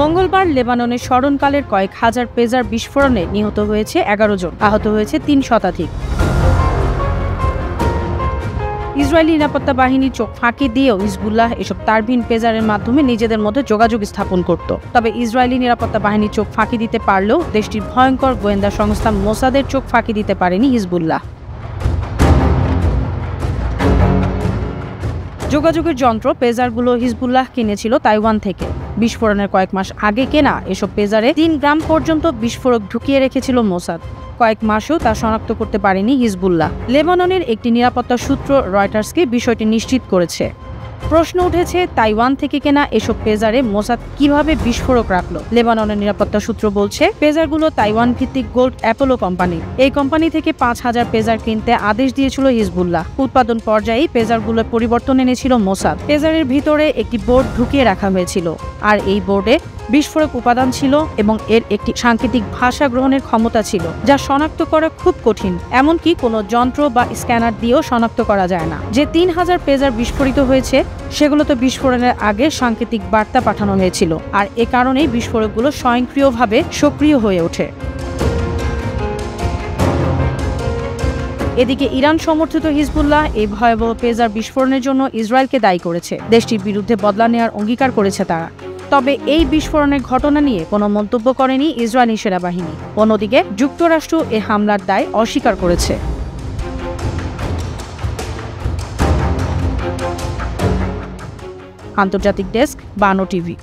মঙ্গলবার লেবাননের স্মরণকালের কয়েক হাজার পেজার বিস্ফোরণে নিহত হয়েছে ১১ জন, আহত হয়েছে ৩ শতাধিক। ইসরায়েলি নিরাপত্তা বাহিনীর চোখ ফাঁকি দিয়েও হিজবুল্লাহ এসব তারবিহীন পেজারের মাধ্যমে নিজেদের মধ্যে যোগাযোগ স্থাপন করত। তবে ইসরায়েলি নিরাপত্তা বাহিনীর চোখ ফাঁকি দিতে পারলেও দেশটির ভয়ঙ্কর গোয়েন্দা সংস্থা মোসাদের চোখ ফাঁকি দিতে পারেনি হিজবুল্লাহ। যোগাযোগের যন্ত্র পেজারগুলো হিজবুল্লাহ কিনেছিল তাইওয়ান থেকে। বিস্ফোরণের কয়েক মাস আগে কেনা এসব পেজারে ৩ গ্রাম পর্যন্ত বিস্ফোরক ঢুকিয়ে রেখেছিল মোসাদ। কয়েক মাসেও তা শনাক্ত করতে পারেনি হিজবুল্লাহ। লেবাননের একটি নিরাপত্তা সূত্র রয়টার্সকে বিষয়টি নিশ্চিত করেছে। প্রশ্ন উঠেছে, তাইওয়ান থেকে কেনা এসব পেজারে মোসাদ কিভাবে বিস্ফোরক রাখলো? লেবাননের নিরাপত্তা সূত্র বলছে, পেজারগুলো তাইওয়ান ভিত্তিক গোল্ড অ্যাপোলো কোম্পানি। এই কোম্পানি থেকে ৫,০০০ পেজার কিনতে আদেশ দিয়েছিল হিজবুল্লাহ। উৎপাদন পর্যায়েই পেজারগুলোর পরিবর্তন এনেছিল মোসাদ। পেজারের ভিতরে একটি বোর্ড ঢুকিয়ে রাখা হয়েছিল, আর এই বোর্ডে বিস্ফোরক উপাদান ছিল এবং এর একটি সাংকেতিক ভাষা গ্রহণের ক্ষমতা ছিল, যা শনাক্ত করা খুব কঠিন। এমনকি কোনো যন্ত্র বা স্ক্যানার দিয়েও শনাক্ত করা যায় না। যে ৩,০০০ পেজার বিস্ফোরিত হয়েছে সেগুলোতে বিস্ফোরণের আগে সাংকেতিক বার্তা পাঠানো হয়েছিল, আর এ কারণেই বিস্ফোরকগুলো স্বয়ংক্রিয়ভাবে সক্রিয় হয়ে ওঠে। এদিকে ইরান সমর্থিত হিজবুল্লাহ এই ভয়াবহ পেজার বিস্ফোরণের জন্য ইসরায়েলকে দায়ী করেছে। দেশটির বিরুদ্ধে বদলা নেওয়ার অঙ্গীকার করেছে তারা। তবে এই বিস্ফোরণের ঘটনা নিয়ে কোনো মন্তব্য করেনি ইসরায়েলি সেনাবাহিনী। অন্যদিকে যুক্তরাষ্ট্র এ হামলার দায় অস্বীকার করেছে। আন্তর্জাতিক ডেস্ক, বানো টিভি।